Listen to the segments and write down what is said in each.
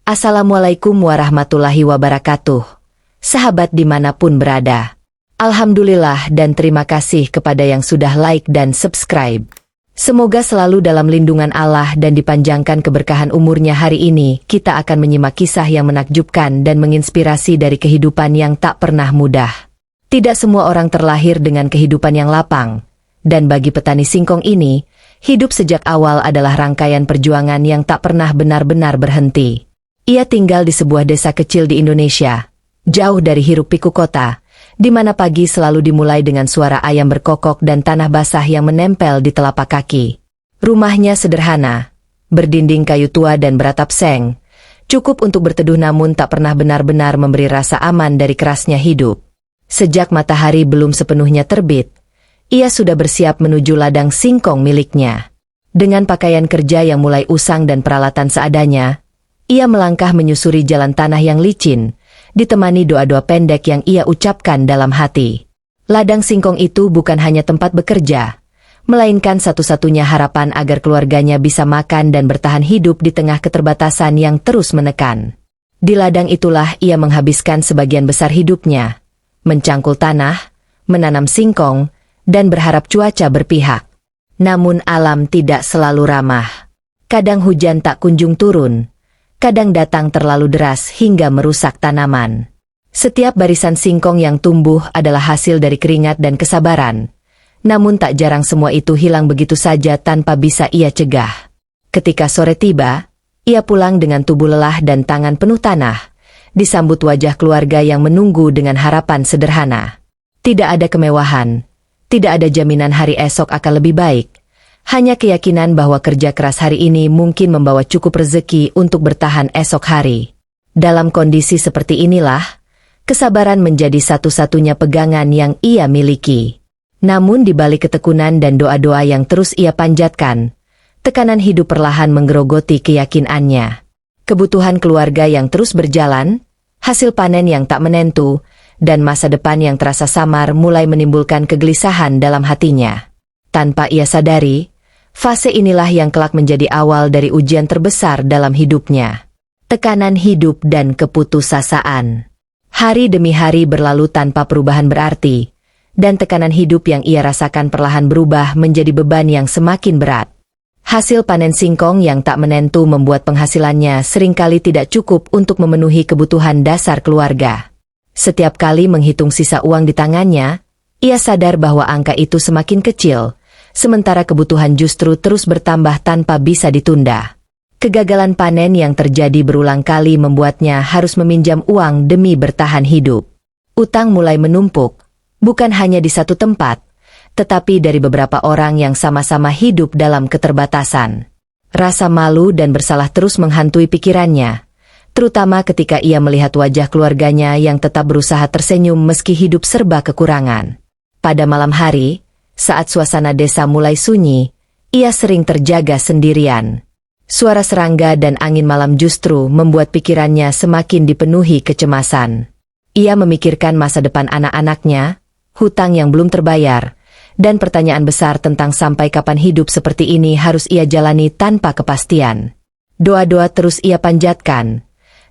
Assalamualaikum warahmatullahi wabarakatuh. Sahabat dimanapun berada. Alhamdulillah dan terima kasih kepada yang sudah like dan subscribe. Semoga selalu dalam lindungan Allah dan dipanjangkan keberkahan umurnya. Hari ini kita akan menyimak kisah yang menakjubkan dan menginspirasi dari kehidupan yang tak pernah mudah. Tidak semua orang terlahir dengan kehidupan yang lapang. Dan bagi petani singkong ini, hidup sejak awal adalah rangkaian perjuangan yang tak pernah benar-benar berhenti. Ia tinggal di sebuah desa kecil di Indonesia, jauh dari hiruk-pikuk kota, di mana pagi selalu dimulai dengan suara ayam berkokok dan tanah basah yang menempel di telapak kaki. Rumahnya sederhana, berdinding kayu tua dan beratap seng, cukup untuk berteduh namun tak pernah benar-benar memberi rasa aman dari kerasnya hidup. Sejak matahari belum sepenuhnya terbit, ia sudah bersiap menuju ladang singkong miliknya. Dengan pakaian kerja yang mulai usang dan peralatan seadanya, ia melangkah menyusuri jalan tanah yang licin, ditemani doa-doa pendek yang ia ucapkan dalam hati. Ladang singkong itu bukan hanya tempat bekerja, melainkan satu-satunya harapan agar keluarganya bisa makan dan bertahan hidup di tengah keterbatasan yang terus menekan. Di ladang itulah ia menghabiskan sebagian besar hidupnya, mencangkul tanah, menanam singkong, dan berharap cuaca berpihak. Namun alam tidak selalu ramah. Kadang hujan tak kunjung turun, kadang datang terlalu deras hingga merusak tanaman. Setiap barisan singkong yang tumbuh adalah hasil dari keringat dan kesabaran. Namun tak jarang semua itu hilang begitu saja tanpa bisa ia cegah. Ketika sore tiba, ia pulang dengan tubuh lelah dan tangan penuh tanah, disambut wajah keluarga yang menunggu dengan harapan sederhana. Tidak ada kemewahan, tidak ada jaminan hari esok akan lebih baik. Hanya keyakinan bahwa kerja keras hari ini mungkin membawa cukup rezeki untuk bertahan esok hari. Dalam kondisi seperti inilah, kesabaran menjadi satu-satunya pegangan yang ia miliki. Namun di balik ketekunan dan doa-doa yang terus ia panjatkan, tekanan hidup perlahan menggerogoti keyakinannya. Kebutuhan keluarga yang terus berjalan, hasil panen yang tak menentu, dan masa depan yang terasa samar mulai menimbulkan kegelisahan dalam hatinya. Tanpa ia sadari, fase inilah yang kelak menjadi awal dari ujian terbesar dalam hidupnya. Tekanan hidup dan keputusasaan. Hari demi hari berlalu tanpa perubahan berarti, dan tekanan hidup yang ia rasakan perlahan berubah menjadi beban yang semakin berat. Hasil panen singkong yang tak menentu membuat penghasilannya seringkali tidak cukup untuk memenuhi kebutuhan dasar keluarga. Setiap kali menghitung sisa uang di tangannya, ia sadar bahwa angka itu semakin kecil, sementara kebutuhan justru terus bertambah tanpa bisa ditunda. Kegagalan panen yang terjadi berulang kali membuatnya harus meminjam uang demi bertahan hidup. Utang mulai menumpuk, bukan hanya di satu tempat, tetapi dari beberapa orang yang sama-sama hidup dalam keterbatasan. Rasa malu dan bersalah terus menghantui pikirannya, terutama ketika ia melihat wajah keluarganya yang tetap berusaha tersenyum meski hidup serba kekurangan. Pada malam hari, saat suasana desa mulai sunyi, ia sering terjaga sendirian. Suara serangga dan angin malam justru membuat pikirannya semakin dipenuhi kecemasan. Ia memikirkan masa depan anak-anaknya, hutang yang belum terbayar, dan pertanyaan besar tentang sampai kapan hidup seperti ini harus ia jalani tanpa kepastian. Doa-doa terus ia panjatkan,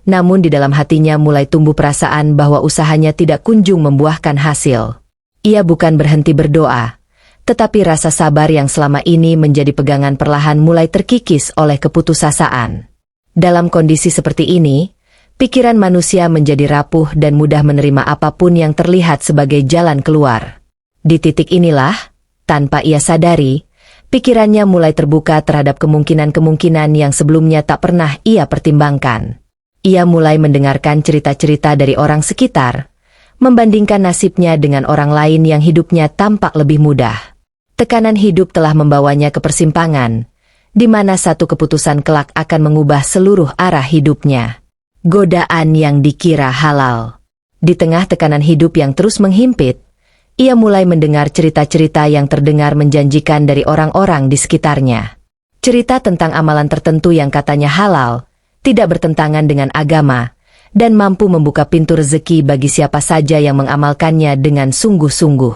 namun di dalam hatinya mulai tumbuh perasaan bahwa usahanya tidak kunjung membuahkan hasil. Ia bukan berhenti berdoa, tetapi rasa sabar yang selama ini menjadi pegangan perlahan mulai terkikis oleh keputusasaan. Dalam kondisi seperti ini, pikiran manusia menjadi rapuh dan mudah menerima apapun yang terlihat sebagai jalan keluar. Di titik inilah, tanpa ia sadari, pikirannya mulai terbuka terhadap kemungkinan-kemungkinan yang sebelumnya tak pernah ia pertimbangkan. Ia mulai mendengarkan cerita-cerita dari orang sekitar, membandingkan nasibnya dengan orang lain yang hidupnya tampak lebih mudah. Tekanan hidup telah membawanya ke persimpangan, di mana satu keputusan kelak akan mengubah seluruh arah hidupnya. Godaan yang dikira halal. Di tengah tekanan hidup yang terus menghimpit, ia mulai mendengar cerita-cerita yang terdengar menjanjikan dari orang-orang di sekitarnya. Cerita tentang amalan tertentu yang katanya halal, tidak bertentangan dengan agama, dan mampu membuka pintu rezeki bagi siapa saja yang mengamalkannya dengan sungguh-sungguh.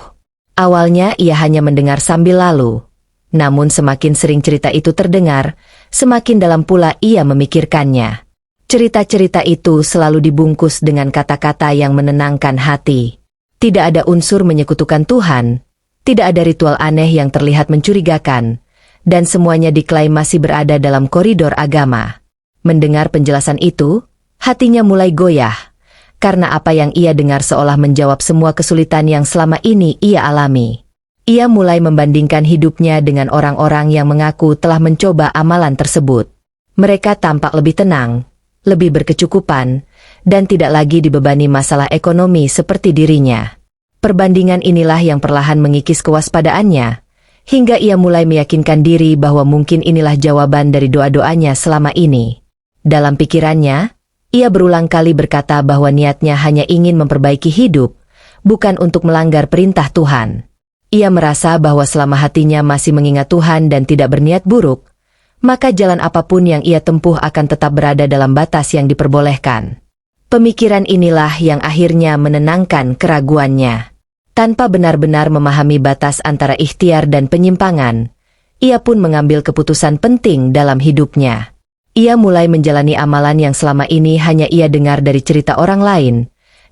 Awalnya ia hanya mendengar sambil lalu, namun semakin sering cerita itu terdengar, semakin dalam pula ia memikirkannya. Cerita-cerita itu selalu dibungkus dengan kata-kata yang menenangkan hati. Tidak ada unsur menyekutukan Tuhan, tidak ada ritual aneh yang terlihat mencurigakan, dan semuanya diklaim masih berada dalam koridor agama. Mendengar penjelasan itu, hatinya mulai goyah, karena apa yang ia dengar seolah menjawab semua kesulitan yang selama ini ia alami. Ia mulai membandingkan hidupnya dengan orang-orang yang mengaku telah mencoba amalan tersebut. Mereka tampak lebih tenang, lebih berkecukupan, dan tidak lagi dibebani masalah ekonomi seperti dirinya. Perbandingan inilah yang perlahan mengikis kewaspadaannya, hingga ia mulai meyakinkan diri bahwa mungkin inilah jawaban dari doa-doanya selama ini. Dalam pikirannya, ia berulang kali berkata bahwa niatnya hanya ingin memperbaiki hidup, bukan untuk melanggar perintah Tuhan. Ia merasa bahwa selama hatinya masih mengingat Tuhan dan tidak berniat buruk, maka jalan apapun yang ia tempuh akan tetap berada dalam batas yang diperbolehkan. Pemikiran inilah yang akhirnya menenangkan keraguannya. Tanpa benar-benar memahami batas antara ikhtiar dan penyimpangan, ia pun mengambil keputusan penting dalam hidupnya. Ia mulai menjalani amalan yang selama ini hanya ia dengar dari cerita orang lain,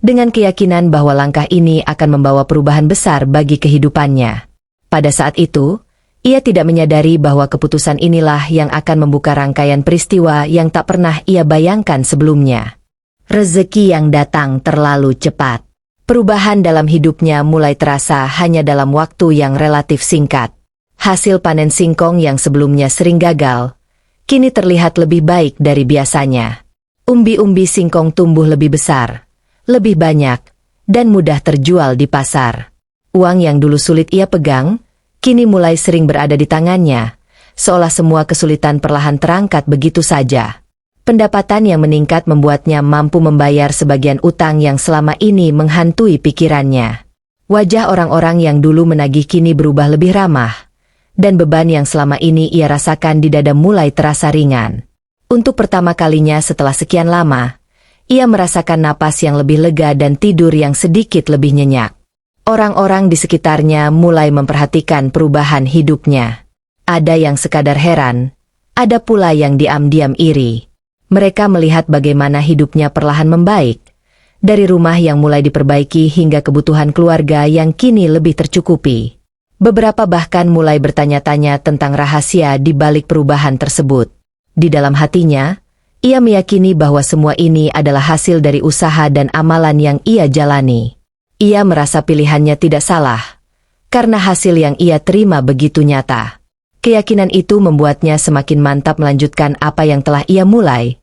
dengan keyakinan bahwa langkah ini akan membawa perubahan besar bagi kehidupannya. Pada saat itu, ia tidak menyadari bahwa keputusan inilah yang akan membuka rangkaian peristiwa yang tak pernah ia bayangkan sebelumnya. Rezeki yang datang terlalu cepat. Perubahan dalam hidupnya mulai terasa hanya dalam waktu yang relatif singkat. Hasil panen singkong yang sebelumnya sering gagal, kini terlihat lebih baik dari biasanya. Umbi-umbi singkong tumbuh lebih besar, lebih banyak, dan mudah terjual di pasar. Uang yang dulu sulit ia pegang, kini mulai sering berada di tangannya, seolah semua kesulitan perlahan terangkat begitu saja. Pendapatan yang meningkat membuatnya mampu membayar sebagian utang yang selama ini menghantui pikirannya. Wajah orang-orang yang dulu menagih kini berubah lebih ramah, dan beban yang selama ini ia rasakan di dada mulai terasa ringan. Untuk pertama kalinya setelah sekian lama, ia merasakan napas yang lebih lega dan tidur yang sedikit lebih nyenyak. Orang-orang di sekitarnya mulai memperhatikan perubahan hidupnya. Ada yang sekadar heran, ada pula yang diam-diam iri. Mereka melihat bagaimana hidupnya perlahan membaik, dari rumah yang mulai diperbaiki hingga kebutuhan keluarga yang kini lebih tercukupi. Beberapa bahkan mulai bertanya-tanya tentang rahasia di balik perubahan tersebut. Di dalam hatinya, ia meyakini bahwa semua ini adalah hasil dari usaha dan amalan yang ia jalani. Ia merasa pilihannya tidak salah, karena hasil yang ia terima begitu nyata. Keyakinan itu membuatnya semakin mantap melanjutkan apa yang telah ia mulai,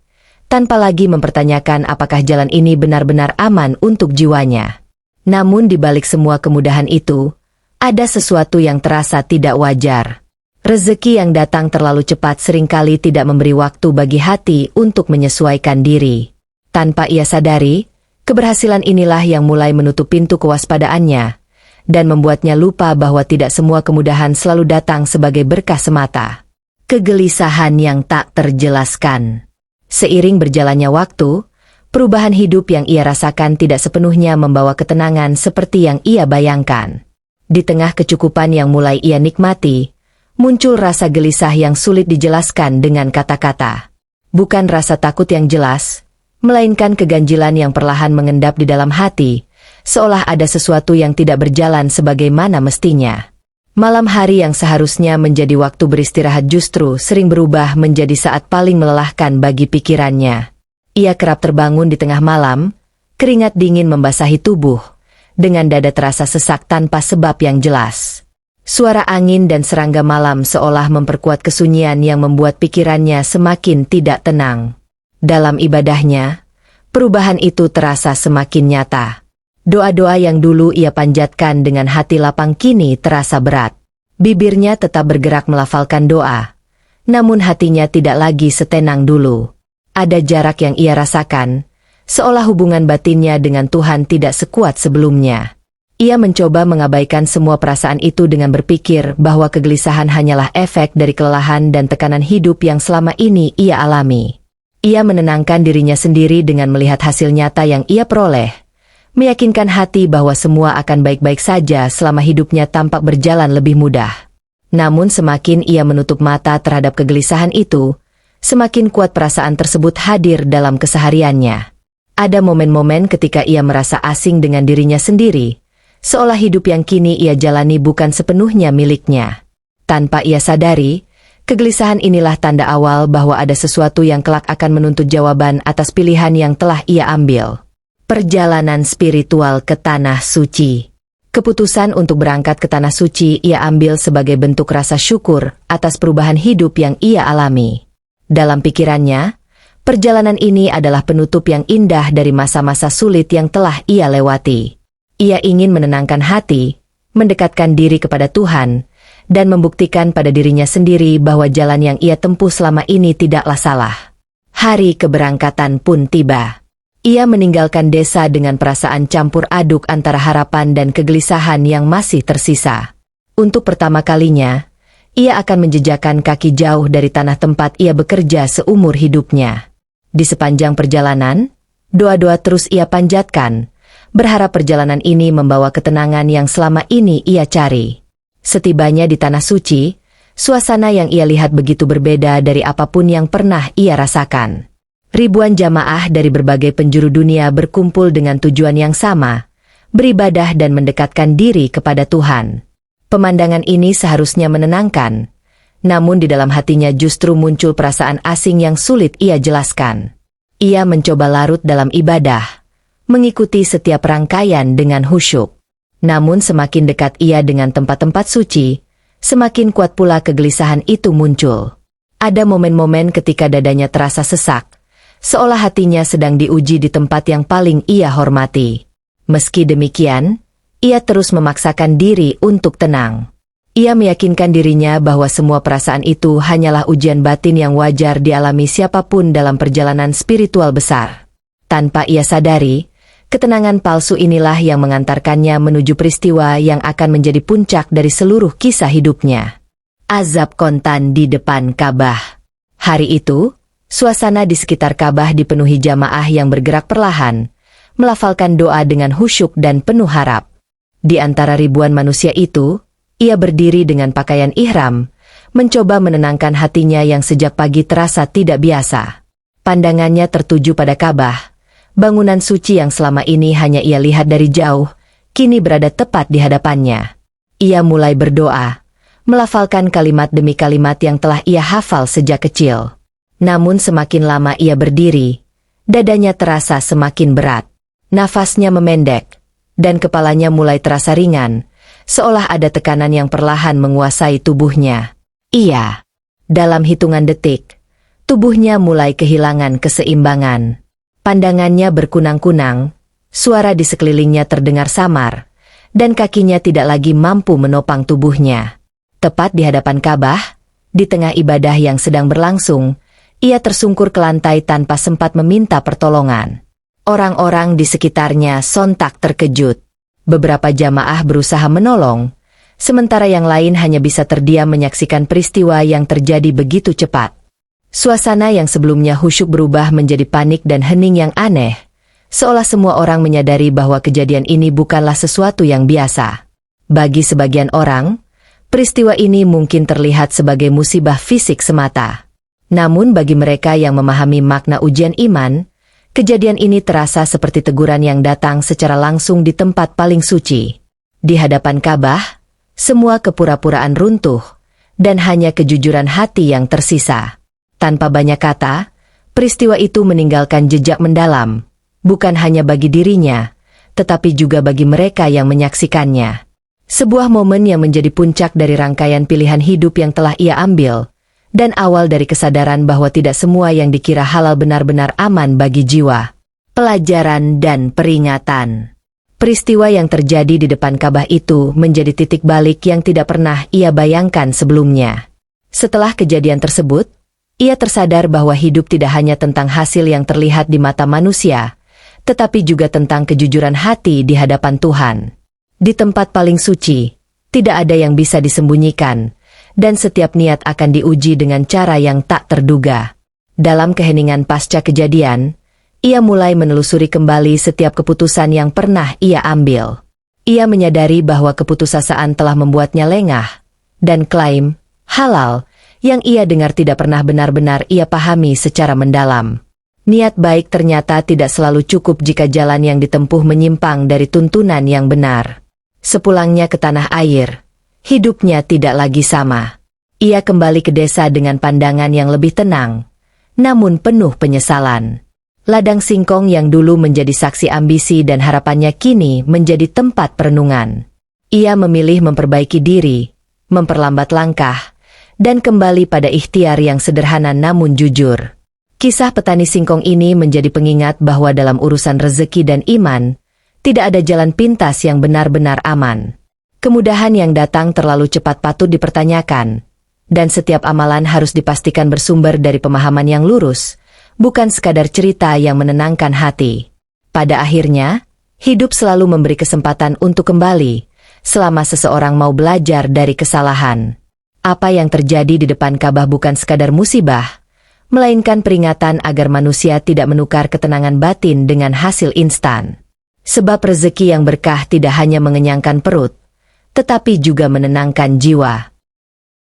tanpa lagi mempertanyakan apakah jalan ini benar-benar aman untuk jiwanya. Namun di balik semua kemudahan itu, ada sesuatu yang terasa tidak wajar. Rezeki yang datang terlalu cepat seringkali tidak memberi waktu bagi hati untuk menyesuaikan diri. Tanpa ia sadari, keberhasilan inilah yang mulai menutup pintu kewaspadaannya, dan membuatnya lupa bahwa tidak semua kemudahan selalu datang sebagai berkah semata. Kegelisahan yang tak terjelaskan. Seiring berjalannya waktu, perubahan hidup yang ia rasakan tidak sepenuhnya membawa ketenangan seperti yang ia bayangkan. Di tengah kecukupan yang mulai ia nikmati, muncul rasa gelisah yang sulit dijelaskan dengan kata-kata. Bukan rasa takut yang jelas, melainkan keganjilan yang perlahan mengendap di dalam hati, seolah ada sesuatu yang tidak berjalan sebagaimana mestinya. Malam hari yang seharusnya menjadi waktu beristirahat justru sering berubah menjadi saat paling melelahkan bagi pikirannya. Ia kerap terbangun di tengah malam, keringat dingin membasahi tubuh, dengan dada terasa sesak tanpa sebab yang jelas. Suara angin dan serangga malam seolah memperkuat kesunyian yang membuat pikirannya semakin tidak tenang. Dalam ibadahnya, perubahan itu terasa semakin nyata. Doa-doa yang dulu ia panjatkan dengan hati lapang kini terasa berat. Bibirnya tetap bergerak melafalkan doa, namun hatinya tidak lagi setenang dulu. Ada jarak yang ia rasakan, seolah hubungan batinnya dengan Tuhan tidak sekuat sebelumnya. Ia mencoba mengabaikan semua perasaan itu dengan berpikir bahwa kegelisahan hanyalah efek dari kelelahan dan tekanan hidup yang selama ini ia alami. Ia menenangkan dirinya sendiri dengan melihat hasil nyata yang ia peroleh, meyakinkan hati bahwa semua akan baik-baik saja selama hidupnya tampak berjalan lebih mudah. Namun semakin ia menutup mata terhadap kegelisahan itu, semakin kuat perasaan tersebut hadir dalam kesehariannya. Ada momen-momen ketika ia merasa asing dengan dirinya sendiri, seolah hidup yang kini ia jalani bukan sepenuhnya miliknya. Tanpa ia sadari, kegelisahan inilah tanda awal bahwa ada sesuatu yang kelak akan menuntut jawaban atas pilihan yang telah ia ambil. Perjalanan spiritual ke Tanah Suci. Keputusan untuk berangkat ke Tanah Suci ia ambil sebagai bentuk rasa syukur atas perubahan hidup yang ia alami. Dalam pikirannya, perjalanan ini adalah penutup yang indah dari masa-masa sulit yang telah ia lewati. Ia ingin menenangkan hati, mendekatkan diri kepada Tuhan, dan membuktikan pada dirinya sendiri bahwa jalan yang ia tempuh selama ini tidaklah salah. Hari keberangkatan pun tiba. Ia meninggalkan desa dengan perasaan campur aduk antara harapan dan kegelisahan yang masih tersisa. Untuk pertama kalinya, ia akan menjejakkan kaki jauh dari tanah tempat ia bekerja seumur hidupnya. Di sepanjang perjalanan, doa-doa terus ia panjatkan, berharap perjalanan ini membawa ketenangan yang selama ini ia cari. Setibanya di Tanah Suci, suasana yang ia lihat begitu berbeda dari apapun yang pernah ia rasakan. Ribuan jamaah dari berbagai penjuru dunia berkumpul dengan tujuan yang sama, beribadah dan mendekatkan diri kepada Tuhan. Pemandangan ini seharusnya menenangkan, namun di dalam hatinya justru muncul perasaan asing yang sulit ia jelaskan. Ia mencoba larut dalam ibadah, mengikuti setiap rangkaian dengan khusyuk. Namun semakin dekat ia dengan tempat-tempat suci, semakin kuat pula kegelisahan itu muncul. Ada momen-momen ketika dadanya terasa sesak, seolah hatinya sedang diuji di tempat yang paling ia hormati. Meski demikian, ia terus memaksakan diri untuk tenang. Ia meyakinkan dirinya bahwa semua perasaan itu hanyalah ujian batin yang wajar dialami siapapun dalam perjalanan spiritual besar. Tanpa ia sadari, ketenangan palsu inilah yang mengantarkannya menuju peristiwa yang akan menjadi puncak dari seluruh kisah hidupnya. Azab kontan di depan Ka'bah. Hari itu, suasana di sekitar Ka'bah dipenuhi jamaah yang bergerak perlahan, melafalkan doa dengan khusyuk dan penuh harap. Di antara ribuan manusia itu, ia berdiri dengan pakaian ihram, mencoba menenangkan hatinya yang sejak pagi terasa tidak biasa. Pandangannya tertuju pada Ka'bah, bangunan suci yang selama ini hanya ia lihat dari jauh, kini berada tepat di hadapannya. Ia mulai berdoa, melafalkan kalimat demi kalimat yang telah ia hafal sejak kecil. Namun semakin lama ia berdiri, dadanya terasa semakin berat. Nafasnya memendek, dan kepalanya mulai terasa ringan, seolah ada tekanan yang perlahan menguasai tubuhnya. Dalam hitungan detik, tubuhnya mulai kehilangan keseimbangan. Pandangannya berkunang-kunang, suara di sekelilingnya terdengar samar, dan kakinya tidak lagi mampu menopang tubuhnya. Tepat di hadapan Ka'bah, di tengah ibadah yang sedang berlangsung, ia tersungkur ke lantai tanpa sempat meminta pertolongan. Orang-orang di sekitarnya sontak terkejut. Beberapa jamaah berusaha menolong, sementara yang lain hanya bisa terdiam menyaksikan peristiwa yang terjadi begitu cepat. Suasana yang sebelumnya khusyuk berubah menjadi panik dan hening yang aneh, seolah semua orang menyadari bahwa kejadian ini bukanlah sesuatu yang biasa. Bagi sebagian orang, peristiwa ini mungkin terlihat sebagai musibah fisik semata. Namun bagi mereka yang memahami makna ujian iman, kejadian ini terasa seperti teguran yang datang secara langsung di tempat paling suci. Di hadapan Ka'bah, semua kepura-puraan runtuh, dan hanya kejujuran hati yang tersisa. Tanpa banyak kata, peristiwa itu meninggalkan jejak mendalam, bukan hanya bagi dirinya, tetapi juga bagi mereka yang menyaksikannya. Sebuah momen yang menjadi puncak dari rangkaian pilihan hidup yang telah ia ambil, dan awal dari kesadaran bahwa tidak semua yang dikira halal benar-benar aman bagi jiwa. Pelajaran dan peringatan. Peristiwa yang terjadi di depan Ka'bah itu menjadi titik balik yang tidak pernah ia bayangkan sebelumnya. Setelah kejadian tersebut, ia tersadar bahwa hidup tidak hanya tentang hasil yang terlihat di mata manusia, tetapi juga tentang kejujuran hati di hadapan Tuhan. Di tempat paling suci, tidak ada yang bisa disembunyikan, dan setiap niat akan diuji dengan cara yang tak terduga. Dalam keheningan pasca kejadian, ia mulai menelusuri kembali setiap keputusan yang pernah ia ambil. Ia menyadari bahwa keputusasaan telah membuatnya lengah, dan klaim halal yang ia dengar tidak pernah benar-benar ia pahami secara mendalam. Niat baik ternyata tidak selalu cukup jika jalan yang ditempuh menyimpang dari tuntunan yang benar. Sepulangnya ke tanah air, hidupnya tidak lagi sama. Ia kembali ke desa dengan pandangan yang lebih tenang, namun penuh penyesalan. Ladang singkong yang dulu menjadi saksi ambisi dan harapannya kini menjadi tempat perenungan. Ia memilih memperbaiki diri, memperlambat langkah, dan kembali pada ikhtiar yang sederhana namun jujur. Kisah petani singkong ini menjadi pengingat bahwa dalam urusan rezeki dan iman, tidak ada jalan pintas yang benar-benar aman. Kemudahan yang datang terlalu cepat patut dipertanyakan, dan setiap amalan harus dipastikan bersumber dari pemahaman yang lurus, bukan sekadar cerita yang menenangkan hati. Pada akhirnya, hidup selalu memberi kesempatan untuk kembali, selama seseorang mau belajar dari kesalahan. Apa yang terjadi di depan Ka'bah bukan sekadar musibah, melainkan peringatan agar manusia tidak menukar ketenangan batin dengan hasil instan. Sebab rezeki yang berkah tidak hanya mengenyangkan perut, tetapi juga menenangkan jiwa.